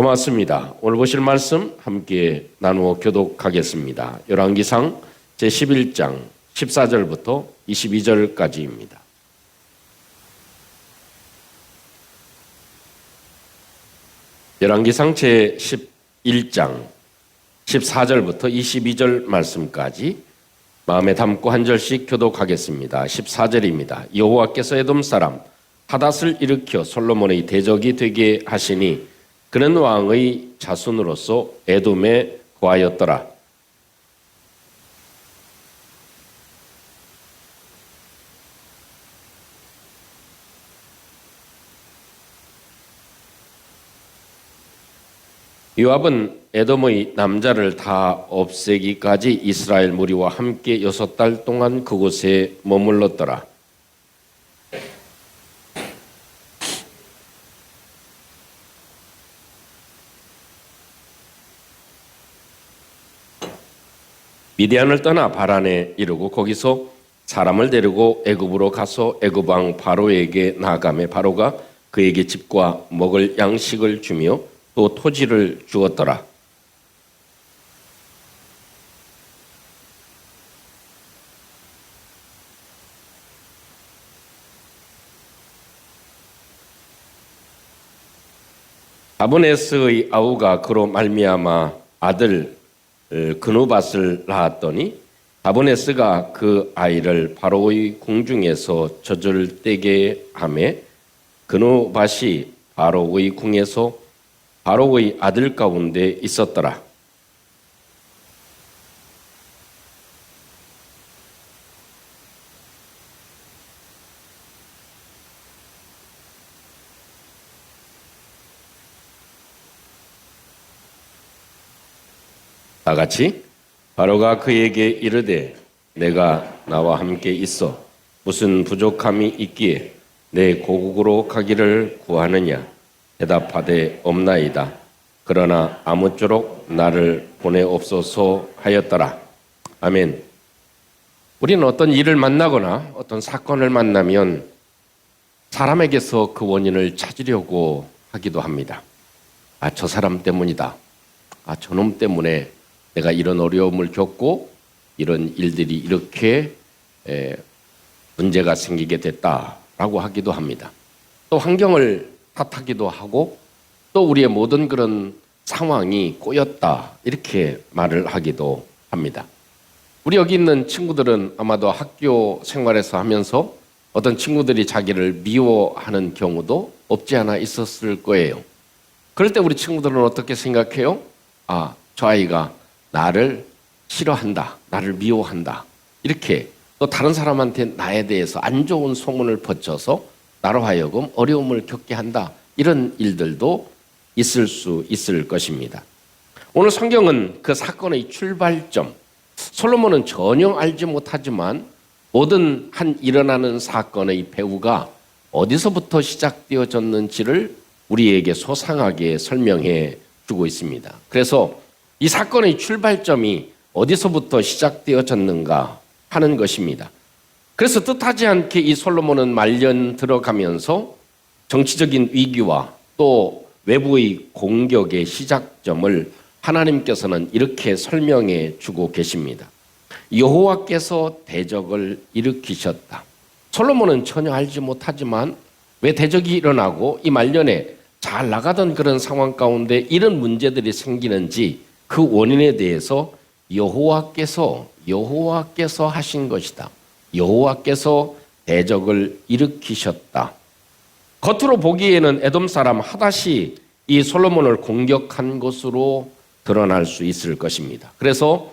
고맙습니다. 오늘 보실 말씀 함께 나누어 교독하겠습니다. 열왕기상 제11장 14절부터 22절까지입니다. 열왕기상 제11장 14절부터 22절 말씀까지 마음에 담고 한 절씩 교독하겠습니다. 14절입니다. 여호와께서 에돔 사람 하닷을 일으켜 솔로몬의 대적이 되게 하시니 그는 왕의 자손으로서 에돔에 거하였더라. 요압은 에돔의 남자를 다 없애기까지 이스라엘 무리와 함께 6달 동안 그곳에 머물렀더라. 미디안을 떠나 바란에 이르고 거기서 사람을 데리고 애굽으로 가서 애굽 왕 바로에게 나아가매 바로가 그에게 집과 먹을 양식을 주며 또 토지를 주었더라. 다브네스의 아우가 그로 말미암아 아들 그누밧을 낳았더니 다브네스가 그 아이를 바로의 궁중에서 젖을 떼게 하매 그누밧이 바로의 궁에서 바로의 아들 가운데 있었더라. 다 같이 바로가 그에게 이르되 내가 나와 함께 있어 무슨 부족함이 있기에 내 고국으로 가기를 구하느냐 대답하되 없나이다. 그러나 아무쪼록 나를 보내옵소서 하였더라. 아멘. 우리는 어떤 일을 만나거나 어떤 사건을 만나면 사람에게서 그 원인을 찾으려고 하기도 합니다. 저 사람 때문이다. 저놈 때문에 내가 이런 어려움을 겪고 이런 일들이 이렇게 문제가 생기게 됐다라고 하기도 합니다. 또 환경을 탓하기도 하고 또 우리의 모든 그런 상황이 꼬였다 이렇게 말을 하기도 합니다. 우리 여기 있는 친구들은 아마도 학교 생활에서 하면서 어떤 친구들이 자기를 미워하는 경우도 없지 않아 있었을 거예요. 그럴 때 우리 친구들은 어떻게 생각해요? 저 아이가 나를 싫어한다, 나를 미워한다 이렇게 또 다른 사람한테 나에 대해서 안 좋은 소문을 퍼쳐서 나로 하여금 어려움을 겪게 한다 이런 일들도 있을 수 있을 것입니다. 오늘 성경은 그 사건의 출발점 솔로몬은 전혀 알지 못하지만 모든 한 일어나는 사건의 배후가 어디서부터 시작되어졌는지를 우리에게 소상하게 설명해 주고 있습니다. 그래서 이 사건의 출발점이 어디서부터 시작되어졌는가 하는 것입니다. 그래서 뜻하지 않게 이 솔로몬은 말년 들어가면서 정치적인 위기와 또 외부의 공격의 시작점을 하나님께서는 이렇게 설명해 주고 계십니다. 여호와께서 대적을 일으키셨다. 솔로몬은 전혀 알지 못하지만 왜 대적이 일어나고 이 말년에 잘 나가던 그런 상황 가운데 이런 문제들이 생기는지 그 원인에 대해서 여호와께서 하신 것이다. 여호와께서 대적을 일으키셨다. 겉으로 보기에는 에돔 사람 하닷이 이 솔로몬을 공격한 것으로 드러날 수 있을 것입니다. 그래서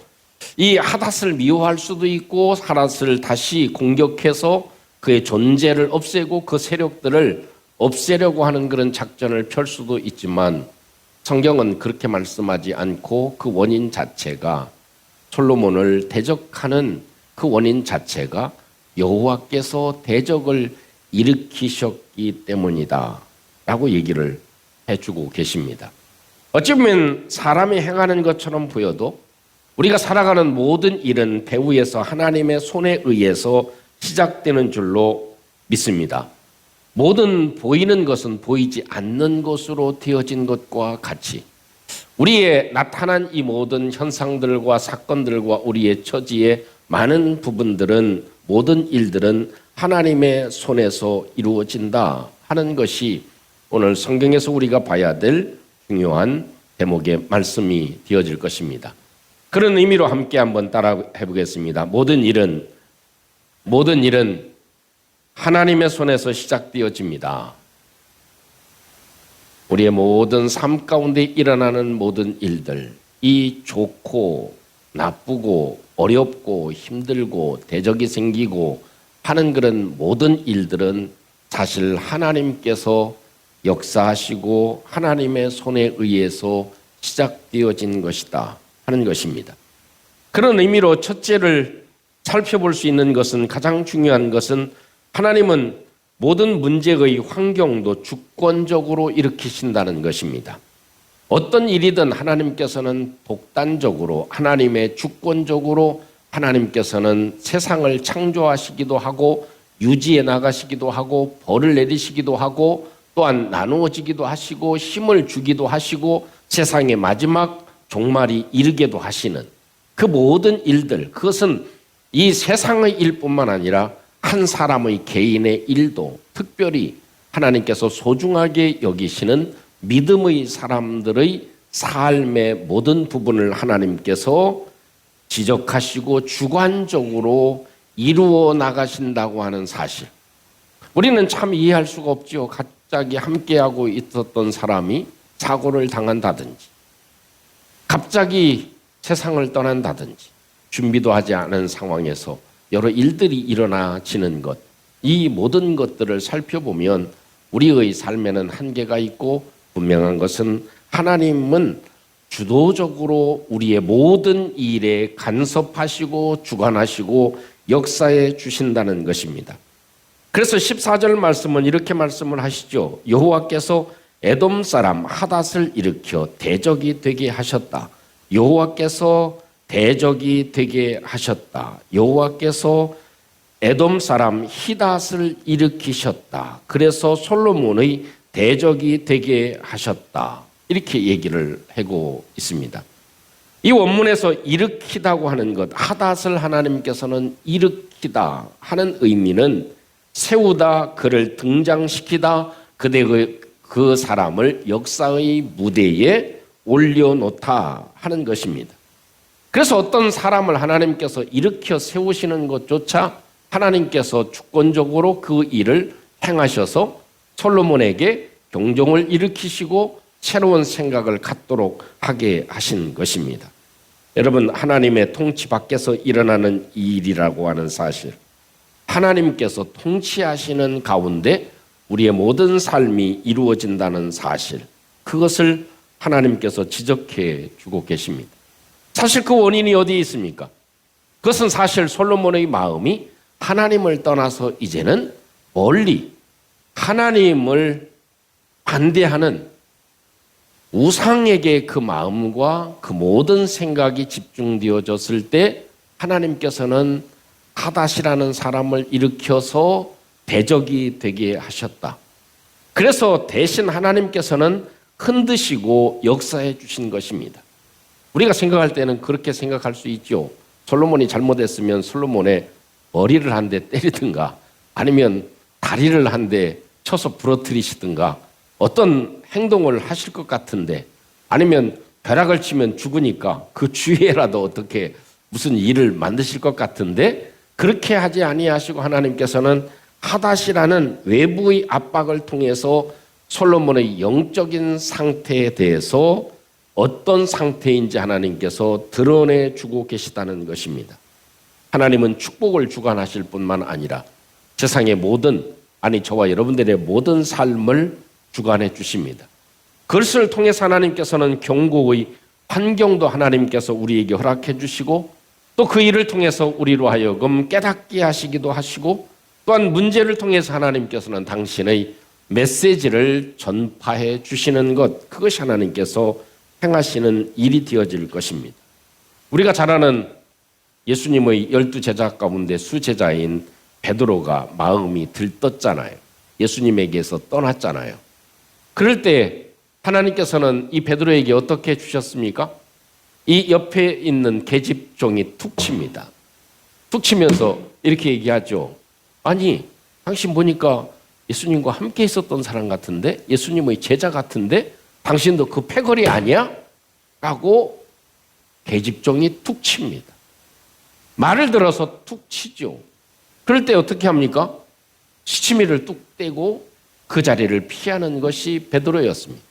이 하닷을 미워할 수도 있고 하닷을 다시 공격해서 그의 존재를 없애고 그 세력들을 없애려고 하는 그런 작전을 펼 수도 있지만 성경은 그렇게 말씀하지 않고 그 원인 자체가 솔로몬을 대적하는 그 원인 자체가 여호와께서 대적을 일으키셨기 때문이다 라고 얘기를 해주고 계십니다. 어찌 보면 사람이 행하는 것처럼 보여도 우리가 살아가는 모든 일은 배후에서 하나님의 손에 의해서 시작되는 줄로 믿습니다. 모든 보이는 것은 보이지 않는 것으로 되어진 것과 같이 우리의 나타난 이 모든 현상들과 사건들과 우리의 처지의 많은 부분들은, 모든 일들은 하나님의 손에서 이루어진다 하는 것이 오늘 성경에서 우리가 봐야 될 중요한 대목의 말씀이 되어질 것입니다. 그런 의미로 함께 한번 따라 해보겠습니다. 모든 일은 하나님의 손에서 시작되어집니다. 우리의 모든 삶 가운데 일어나는 모든 일들, 이 좋고 나쁘고 어렵고 힘들고 대적이 생기고 하는 그런 모든 일들은 사실 하나님께서 역사하시고 하나님의 손에 의해서 시작되어진 것이다 하는 것입니다. 그런 의미로 첫째를 살펴볼 수 있는 것은, 가장 중요한 것은, 하나님은 모든 문제의 환경도 주권적으로 일으키신다는 것입니다. 어떤 일이든 하나님께서는 독단적으로, 하나님의 주권적으로 하나님께서는 세상을 창조하시기도 하고 유지해 나가시기도 하고 벌을 내리시기도 하고 또한 나누어지기도 하시고 힘을 주기도 하시고 세상의 마지막 종말이 이르게도 하시는 그 모든 일들, 그것은 이 세상의 일뿐만 아니라 한 사람의 개인의 일도 특별히 하나님께서 소중하게 여기시는 믿음의 사람들의 삶의 모든 부분을 하나님께서 지적하시고 주관적으로 이루어 나가신다고 하는 사실, 우리는 참 이해할 수가 없죠. 갑자기 함께하고 있었던 사람이 사고를 당한다든지, 갑자기 세상을 떠난다든지, 준비도 하지 않은 상황에서 여러 일들이 일어나지는 것, 이 모든 것들을 살펴보면 우리의 삶에는 한계가 있고, 분명한 것은 하나님은 주도적으로 우리의 모든 일에 간섭하시고 주관하시고 역사해 주신다는 것입니다. 그래서 14절 말씀은 이렇게 말씀을 하시죠. 여호와께서 에돔 사람 하닷을 일으켜 대적이 되게 하셨다. 여호와께서 대적이 되게 하셨다. 여호와께서 에돔 사람 히닷을 일으키셨다. 그래서 솔로몬의 대적이 되게 하셨다. 이렇게 얘기를 하고 있습니다. 이 원문에서 일으키다고 하는 것, 하닷을 하나님께서는 일으키다 하는 의미는 세우다, 그를 등장시키다, 그 사람을 역사의 무대에 올려놓다 하는 것입니다. 그래서 어떤 사람을 하나님께서 일으켜 세우시는 것조차 하나님께서 주권적으로 그 일을 행하셔서 솔로몬에게 경종을 일으키시고 새로운 생각을 갖도록 하게 하신 것입니다. 여러분, 하나님의 통치 밖에서 일어나는 일이라고 하는 사실, 하나님께서 통치하시는 가운데 우리의 모든 삶이 이루어진다는 사실, 그것을 하나님께서 지적해 주고 계십니다. 사실 그 원인이 어디에 있습니까? 그것은 사실 솔로몬의 마음이 하나님을 떠나서 이제는 멀리 하나님을 반대하는 우상에게 그 마음과 그 모든 생각이 집중되어졌을 때 하나님께서는 하닷이라는 사람을 일으켜서 대적이 되게 하셨다. 그래서 대신 하나님께서는 흔드시고 역사해 주신 것입니다. 우리가 생각할 때는 그렇게 생각할 수 있죠. 솔로몬이 잘못했으면 솔로몬의 머리를 한 대 때리든가 아니면 다리를 한 대 쳐서 부러뜨리시든가 어떤 행동을 하실 것 같은데, 아니면 벼락을 치면 죽으니까 그 주위에라도 어떻게 무슨 일을 만드실 것 같은데, 그렇게 하지 아니하시고 하나님께서는 하닷이라는 외부의 압박을 통해서 솔로몬의 영적인 상태에 대해서 어떤 상태인지 하나님께서 드러내 주고 계시다는 것입니다. 하나님은 축복을 주관하실 뿐만 아니라 세상의 모든, 아니 저와 여러분들의 모든 삶을 주관해 주십니다. 그것을 통해서 하나님께서는 경고의 환경도 하나님께서 우리에게 허락해 주시고, 또 그 일을 통해서 우리로 하여금 깨닫게 하시기도 하시고, 또한 문제를 통해서 하나님께서는 당신의 메시지를 전파해 주시는 것, 그것이 하나님께서 행하시는 일이 되어질 것입니다. 우리가 잘 아는 예수님의 12제자 가운데 수제자인 베드로가 마음이 들떴잖아요. 예수님에게서 떠났잖아요. 그럴 때 하나님께서는 이 베드로에게 어떻게 주셨습니까? 이 옆에 있는 계집종이 툭 칩니다. 툭 치면서 이렇게 얘기하죠. 아니, 당신 보니까 예수님과 함께 있었던 사람 같은데, 예수님의 제자 같은데, 당신도 그 패거리 아니야? 라고 계집종이 툭 칩니다. 말을 들어서 툭 치죠. 그럴 때 어떻게 합니까? 시치미를 뚝 떼고 그 자리를 피하는 것이 베드로였습니다.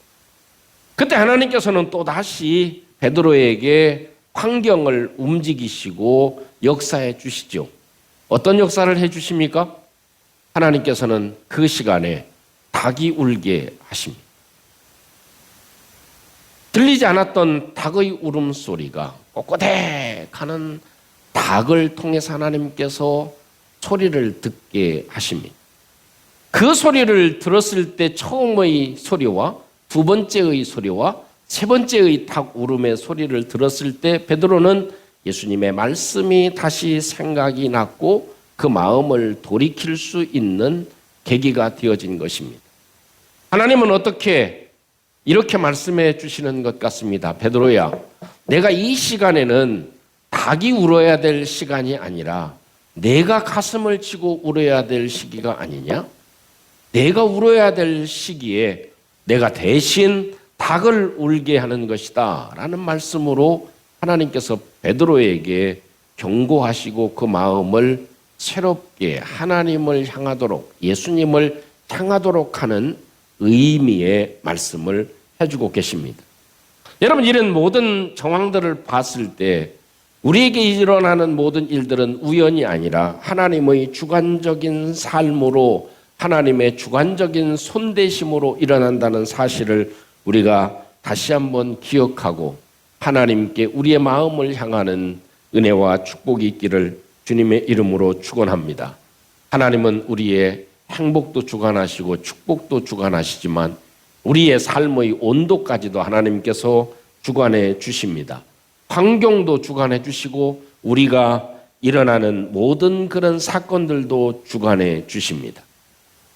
그때 하나님께서는 또 다시 베드로에게 환경을 움직이시고 역사해 주시죠. 어떤 역사를 해 주십니까? 하나님께서는 그 시간에 닭이 울게 하십니다. 들리지 않았던 닭의 울음소리가 꼬꼬댁하는 닭을 통해서 하나님께서 소리를 듣게 하십니다. 그 소리를 들었을 때 처음의 소리와 두 번째의 소리와 세 번째의 닭 울음의 소리를 들었을 때 베드로는 예수님의 말씀이 다시 생각이 났고 그 마음을 돌이킬 수 있는 계기가 되어진 것입니다. 하나님은 어떻게 이렇게 말씀해 주시는 것 같습니다. 베드로야, 내가 이 시간에는 닭이 울어야 될 시간이 아니라 내가 가슴을 치고 울어야 될 시기가 아니냐? 내가 울어야 될 시기에 내가 대신 닭을 울게 하는 것이다 라는 말씀으로 하나님께서 베드로에게 경고하시고 그 마음을 새롭게 하나님을 향하도록, 예수님을 향하도록 하는 의미의 말씀을 해주고 계십니다. 여러분, 이런 모든 정황들을 봤을 때 우리에게 일어나는 모든 일들은 우연이 아니라 하나님의 주관적인 삶으로, 하나님의 주관적인 손대심으로 일어난다는 사실을 우리가 다시 한번 기억하고 하나님께 우리의 마음을 향하는 은혜와 축복이 있기를 주님의 이름으로 축원합니다. 하나님은 우리의 행복도 주관하시고 축복도 주관하시지만 우리의 삶의 온도까지도 하나님께서 주관해 주십니다. 환경도 주관해 주시고 우리가 일어나는 모든 그런 사건들도 주관해 주십니다.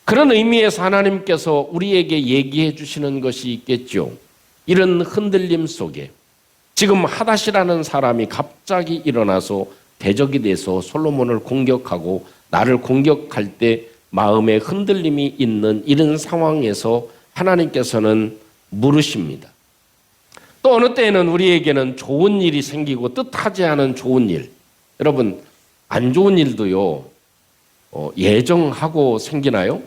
그런 의미에서 하나님께서 우리에게 얘기해 주시는 것이 있겠죠. 이런 흔들림 속에 지금 하닷이라는 사람이 갑자기 일어나서 대적이 돼서 솔로몬을 공격하고 나를 공격할 때 마음에 흔들림이 있는 이런 상황에서 하나님께서는 물으십니다. 또 어느 때에는 우리에게는 좋은 일이 생기고 뜻하지 않은 좋은 일. 여러분, 안 좋은 일도요, 예정하고 생기나요?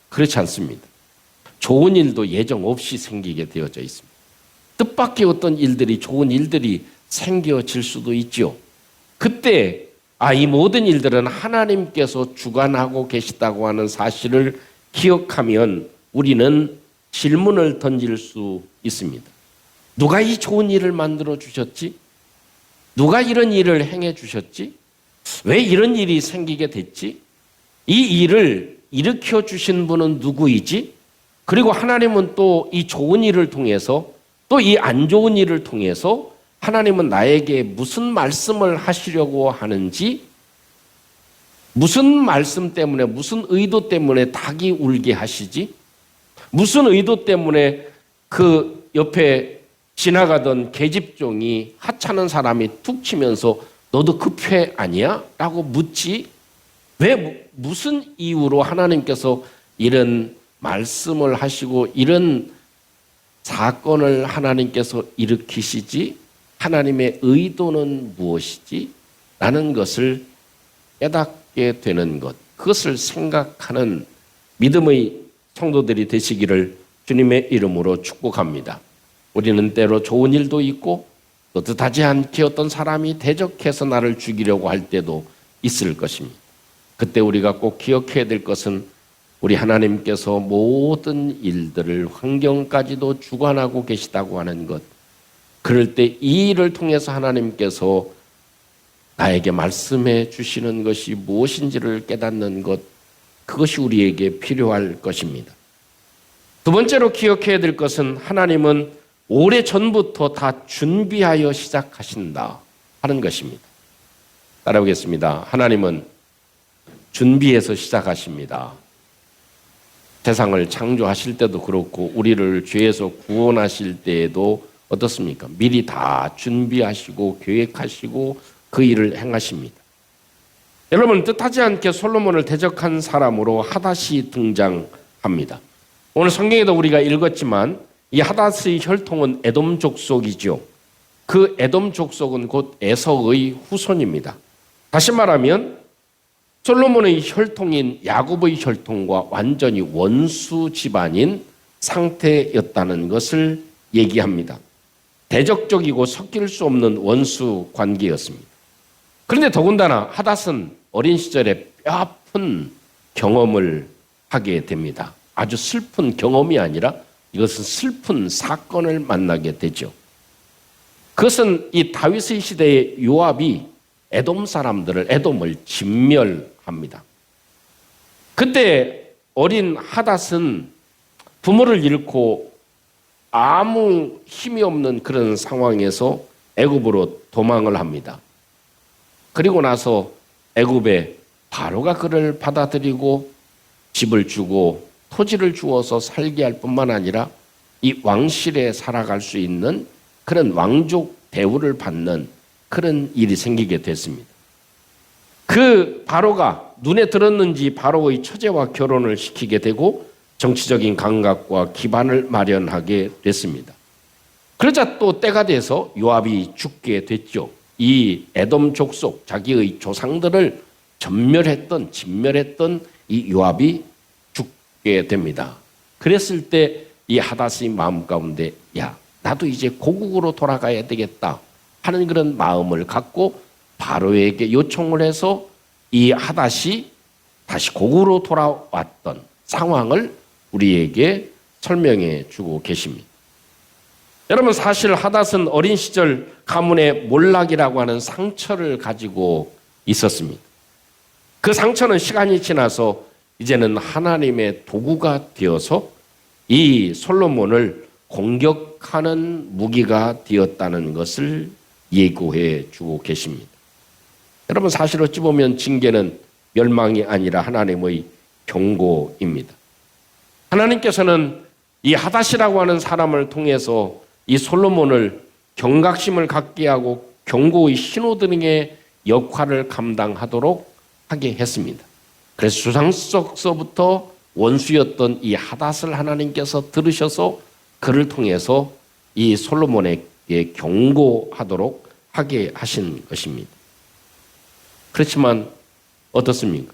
그렇지 않습니다. 좋은 일도 예정 없이 생기게 되어져 있습니다. 뜻밖의 어떤 일들이, 좋은 일들이 생겨질 수도 있죠. 그때 이 모든 일들은 하나님께서 주관하고 계시다고 하는 사실을 기억하면 우리는 질문을 던질 수 있습니다. 누가 이 좋은 일을 만들어 주셨지? 누가 이런 일을 행해 주셨지? 왜 이런 일이 생기게 됐지? 이 일을 일으켜 주신 분은 누구이지? 그리고 하나님은 또 이 좋은 일을 통해서 또 이 안 좋은 일을 통해서 하나님은 나에게 무슨 말씀을 하시려고 하는지, 무슨 말씀 때문에, 무슨 의도 때문에 닭이 울게 하시지? 무슨 의도 때문에 그 옆에 지나가던 계집종이 하찮은 사람이 툭 치면서 너도 그 패 아니야? 라고 묻지? 왜, 무슨 이유로 하나님께서 이런 말씀을 하시고 이런 사건을 하나님께서 일으키시지? 하나님의 의도는 무엇이지? 라는 것을 깨닫게 되는 것, 그것을 생각하는 믿음의 성도들이 되시기를 주님의 이름으로 축복합니다. 우리는 때로 좋은 일도 있고 또 뜻하지 않게 어떤 사람이 대적해서 나를 죽이려고 할 때도 있을 것입니다. 그때 우리가 꼭 기억해야 될 것은 우리 하나님께서 모든 일들을, 환경까지도 주관하고 계시다고 하는 것. 그럴 때 이 일을 통해서 하나님께서 나에게 말씀해 주시는 것이 무엇인지를 깨닫는 것, 그것이 우리에게 필요할 것입니다. 두 번째로 기억해야 될 것은 하나님은 오래전부터 다 준비하여 시작하신다 하는 것입니다. 따라오겠습니다. 하나님은 준비해서 시작하십니다. 세상을 창조하실 때도 그렇고 우리를 죄에서 구원하실 때에도 어떻습니까? 미리 다 준비하시고 계획하시고 그 일을 행하십니다. 여러분, 뜻하지 않게 솔로몬을 대적한 사람으로 하닷이 등장합니다. 오늘 성경에도 우리가 읽었지만 이 하닷의 혈통은 에돔 족속이죠. 그 에돔 족속은 곧 에서의 후손입니다. 다시 말하면 솔로몬의 혈통인 야곱의 혈통과 완전히 원수 집안인 상태였다는 것을 얘기합니다. 대적적이고 섞일 수 없는 원수 관계였습니다. 그런데 더군다나 하닷은 어린 시절에 뼈아픈 경험을 하게 됩니다. 아주 슬픈 경험이 아니라 이것은 슬픈 사건을 만나게 되죠. 그것은 이 다윗의 시대의 요압이 에돔을 진멸합니다. 그때 어린 하닷은 부모를 잃고 아무 힘이 없는 그런 상황에서 애굽으로 도망을 합니다. 그리고 나서 애굽에 바로가 그를 받아들이고 집을 주고 토지를 주어서 살게 할 뿐만 아니라 이 왕실에 살아갈 수 있는 그런 왕족 대우를 받는 그런 일이 생기게 됐습니다. 그 바로가 눈에 들었는지 바로의 처제와 결혼을 시키게 되고 정치적인 감각과 기반을 마련하게 됐습니다. 그러자 또 때가 돼서 요압이 죽게 됐죠. 이 에돔 족속, 자기의 조상들을 진멸했던 이 요압이 죽게 됩니다. 그랬을 때 이 하닷의 마음 가운데 나도 이제 고국으로 돌아가야 되겠다 하는 그런 마음을 갖고 바로에게 요청을 해서 이 하닷이 다시 고국으로 돌아왔던 상황을 우리에게 설명해 주고 계십니다. 여러분, 사실 하닷은 어린 시절 가문의 몰락이라고 하는 상처를 가지고 있었습니다. 그 상처는 시간이 지나서 이제는 하나님의 도구가 되어서 이 솔로몬을 공격하는 무기가 되었다는 것을 예고해 주고 계십니다. 여러분, 사실 어찌 보면 징계는 멸망이 아니라 하나님의 경고입니다. 하나님께서는 이 하닷이라고 하는 사람을 통해서 이 솔로몬을 경각심을 갖게 하고 경고의 신호등의 역할을 감당하도록 하게 했습니다. 그래서 주상석서부터 원수였던 이 하닷을 하나님께서 들으셔서 그를 통해서 이 솔로몬에게 경고하도록 하게 하신 것입니다. 그렇지만 어떻습니까?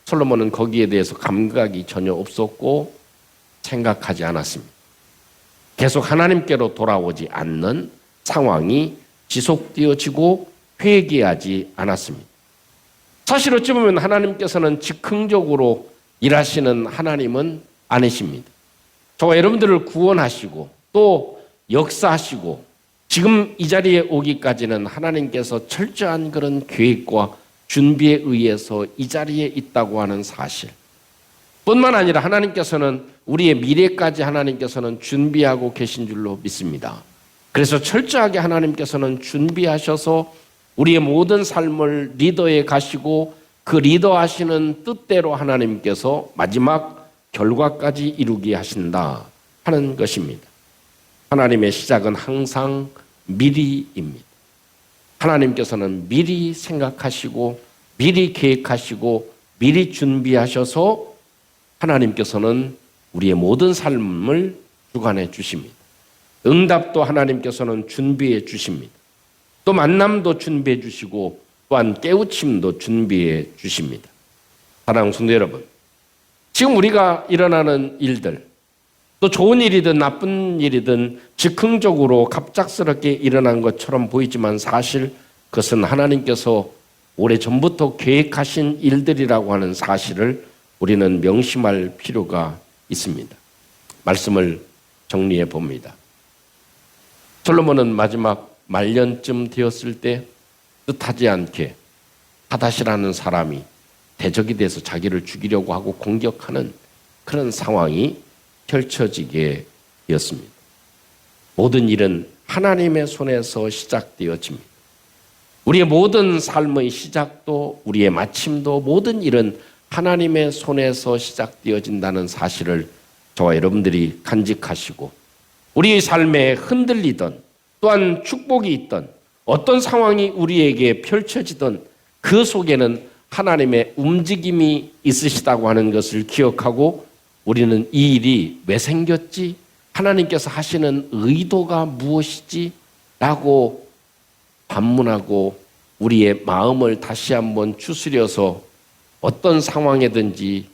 솔로몬은 거기에 대해서 감각이 전혀 없었고 생각하지 않았습니다. 계속 하나님께로 돌아오지 않는 상황이 지속되어지고 회개하지 않았습니다. 사실 어찌 보면 하나님께서는 즉흥적으로 일하시는 하나님은 아니십니다. 저와 여러분들을 구원하시고 또 역사하시고 지금 이 자리에 오기까지는 하나님께서 철저한 그런 계획과 준비에 의해서 이 자리에 있다고 하는 사실, 뿐만 아니라 하나님께서는 우리의 미래까지 하나님께서는 준비하고 계신 줄로 믿습니다. 그래서 철저하게 하나님께서는 준비하셔서 우리의 모든 삶을 리더에 가시고 그 리더하시는 뜻대로 하나님께서 마지막 결과까지 이루게 하신다 하는 것입니다. 하나님의 시작은 항상 미리입니다. 하나님께서는 미리 생각하시고 미리 계획하시고 미리 준비하셔서 하나님께서는 우리의 모든 삶을 주관해 주십니다. 응답도 하나님께서는 준비해 주십니다. 또 만남도 준비해 주시고 또한 깨우침도 준비해 주십니다. 사랑하는 성도 여러분, 지금 우리가 일어나는 일들, 또 좋은 일이든 나쁜 일이든 즉흥적으로 갑작스럽게 일어난 것처럼 보이지만 사실 그것은 하나님께서 오래전부터 계획하신 일들이라고 하는 사실을 우리는 명심할 필요가 있습니다. 말씀을 정리해 봅니다. 솔로몬은 마지막 말년쯤 되었을 때 뜻하지 않게 하닷이라는 사람이 대적이 돼서 자기를 죽이려고 하고 공격하는 그런 상황이 펼쳐지게 되었습니다. 모든 일은 하나님의 손에서 시작되어집니다. 우리의 모든 삶의 시작도 우리의 마침도 모든 일은 하나님의 손에서 시작되어진다는 사실을 저와 여러분들이 간직하시고 우리의 삶에 흔들리던 또한 축복이 있던 어떤 상황이 우리에게 펼쳐지던 그 속에는 하나님의 움직임이 있으시다고 하는 것을 기억하고 우리는 이 일이 왜 생겼지? 하나님께서 하시는 의도가 무엇이지? 라고 반문하고 우리의 마음을 다시 한번 추스려서 어떤 상황이든지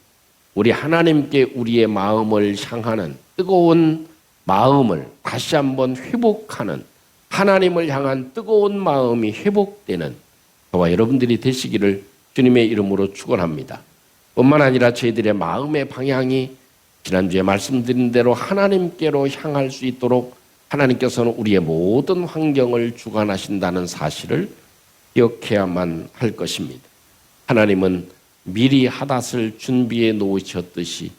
우리 하나님께 우리의 마음을 향하는 뜨거운 마음을 다시 한번 회복하는 하나님을 향한 뜨거운 마음이 회복되는 저와 여러분들이 되시기를 주님의 이름으로 축원합니다. 뿐만 아니라 저희들의 마음의 방향이 지난주에 말씀드린 대로 하나님께로 향할 수 있도록 하나님께서는 우리의 모든 환경을 주관하신다는 사실을 기억해야만 할 것입니다. 하나님은 미리 하닷을 준비해 놓으셨듯이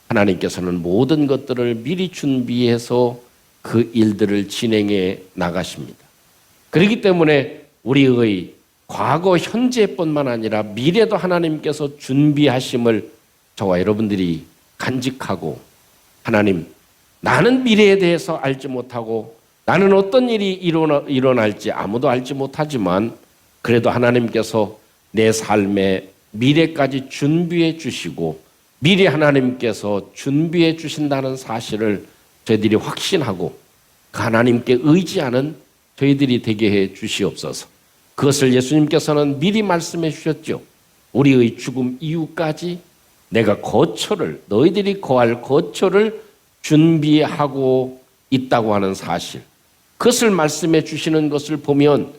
하나님께서는 모든 것들을 미리 준비해서 그 일들을 진행해 나가십니다. 그렇기 때문에 우리의 과거, 현재뿐만 아니라 미래도 하나님께서 준비하심을 저와 여러분들이 간직하고 하나님, 나는 미래에 대해서 알지 못하고 나는 어떤 일이 일어날지 아무도 알지 못하지만 그래도 하나님께서 내 삶의 미래까지 준비해 주시고 미리 하나님께서 준비해 주신다는 사실을 저희들이 확신하고 그 하나님께 의지하는 저희들이 되게 해 주시옵소서. 그것을 예수님께서는 미리 말씀해 주셨죠. 우리의 죽음 이후까지 내가 거처를, 너희들이 거할 거처를 준비하고 있다고 하는 사실, 그것을 말씀해 주시는 것을 보면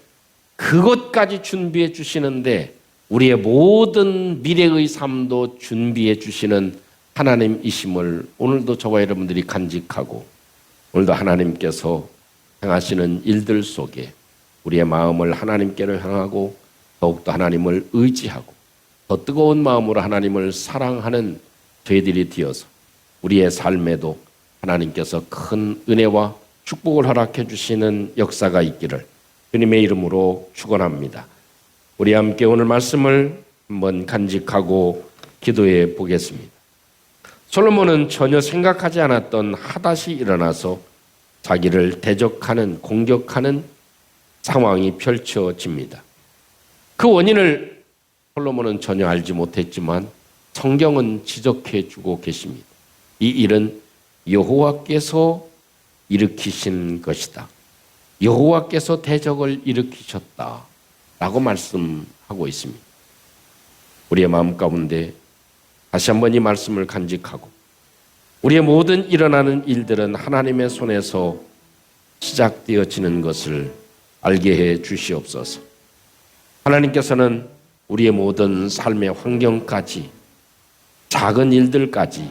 그것까지 준비해 주시는데 우리의 모든 미래의 삶도 준비해 주시는 하나님이심을 오늘도 저와 여러분들이 간직하고 오늘도 하나님께서 행하시는 일들 속에 우리의 마음을 하나님께로 향하고 더욱더 하나님을 의지하고 더 뜨거운 마음으로 하나님을 사랑하는 저희들이 되어서 우리의 삶에도 하나님께서 큰 은혜와 축복을 허락해 주시는 역사가 있기를 주님의 이름으로 축원합니다. 우리 함께 오늘 말씀을 한번 간직하고 기도해 보겠습니다. 솔로몬은 전혀 생각하지 않았던 하닷이 일어나서 자기를 대적하는, 공격하는 상황이 펼쳐집니다. 그 원인을 솔로몬은 전혀 알지 못했지만 성경은 지적해 주고 계십니다. 이 일은 여호와께서 일으키신 것이다. 여호와께서 대적을 일으키셨다. 라고 말씀하고 있습니다. 우리의 마음 가운데 다시 한번 이 말씀을 간직하고 우리의 모든 일어나는 일들은 하나님의 손에서 시작되어지는 것을 알게 해 주시옵소서. 하나님께서는 우리의 모든 삶의 환경까지 작은 일들까지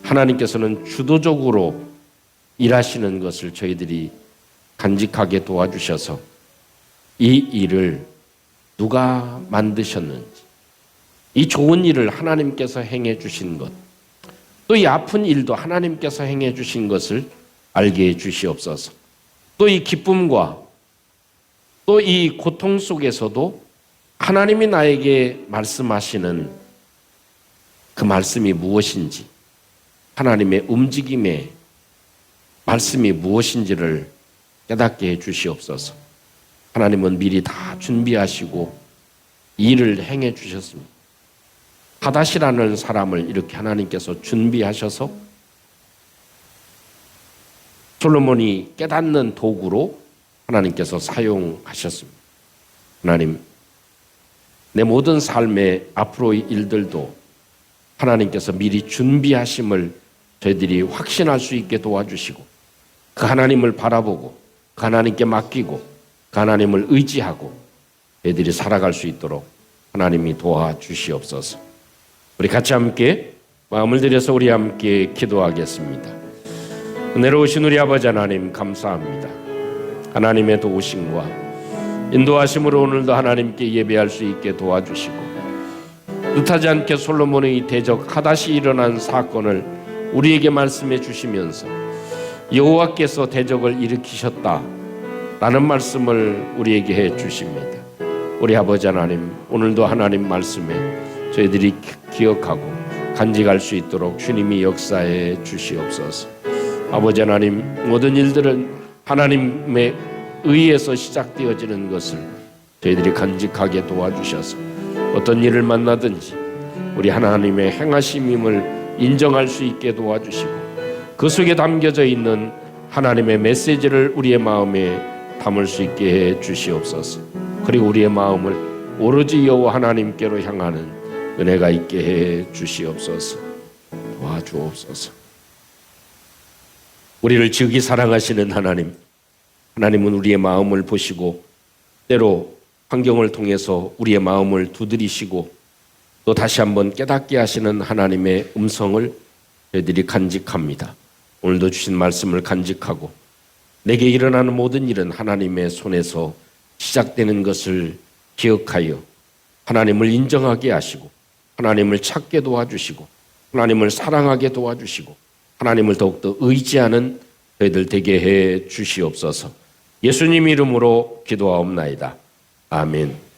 하나님께서는 주도적으로 일하시는 것을 저희들이 간직하게 도와주셔서 이 일을 누가 만드셨는지, 이 좋은 일을 하나님께서 행해 주신 것, 또 이 아픈 일도 하나님께서 행해 주신 것을 알게 해 주시옵소서. 또 이 기쁨과 또 이 고통 속에서도 하나님이 나에게 말씀하시는 그 말씀이 무엇인지, 하나님의 움직임의 말씀이 무엇인지를 깨닫게 해 주시옵소서. 하나님은 미리 다 준비하시고 일을 행해 주셨습니다. 하닷이라는 사람을 이렇게 하나님께서 준비하셔서 솔로몬이 깨닫는 도구로 하나님께서 사용하셨습니다. 하나님, 내 모든 삶의 앞으로의 일들도 하나님께서 미리 준비하심을 저희들이 확신할 수 있게 도와주시고 그 하나님을 바라보고 그 하나님께 맡기고 그 하나님을 의지하고 저희들이 살아갈 수 있도록 하나님이 도와주시옵소서. 우리 같이 함께 마음을 들여서 우리 함께 기도하겠습니다. 은혜로우신 우리 아버지 하나님 감사합니다. 하나님의 도우심과 인도하심으로 오늘도 하나님께 예배할 수 있게 도와주시고 뜻하지 않게 솔로몬의 대적 하닷이 일어난 사건을 우리에게 말씀해 주시면서 여호와께서 대적을 일으키셨다 라는 말씀을 우리에게 해 주십니다. 우리 아버지 하나님, 오늘도 하나님 말씀에 저희들이 기억하고 간직할 수 있도록 주님이 역사해 주시옵소서. 아버지 하나님, 모든 일들은 하나님의 의에서 시작되어지는 것을 저희들이 간직하게 도와주셔서 어떤 일을 만나든지 우리 하나님의 행하심임을 인정할 수 있게 도와주시고 그 속에 담겨져 있는 하나님의 메시지를 우리의 마음에 담을 수 있게 해 주시옵소서. 그리고 우리의 마음을 오로지 여호와 하나님께로 향하는 은혜가 있게 해 주시옵소서. 도와주옵소서. 우리를 지극히 사랑하시는 하나님, 하나님은 우리의 마음을 보시고 때로 환경을 통해서 우리의 마음을 두드리시고 또 다시 한번 깨닫게 하시는 하나님의 음성을 저희들이 간직합니다. 오늘도 주신 말씀을 간직하고 내게 일어나는 모든 일은 하나님의 손에서 시작되는 것을 기억하여 하나님을 인정하게 하시고 하나님을 찾게 도와주시고 하나님을 사랑하게 도와주시고 하나님을 더욱더 의지하는 저희들 되게 해 주시옵소서. 예수님 이름으로 기도하옵나이다. 아멘.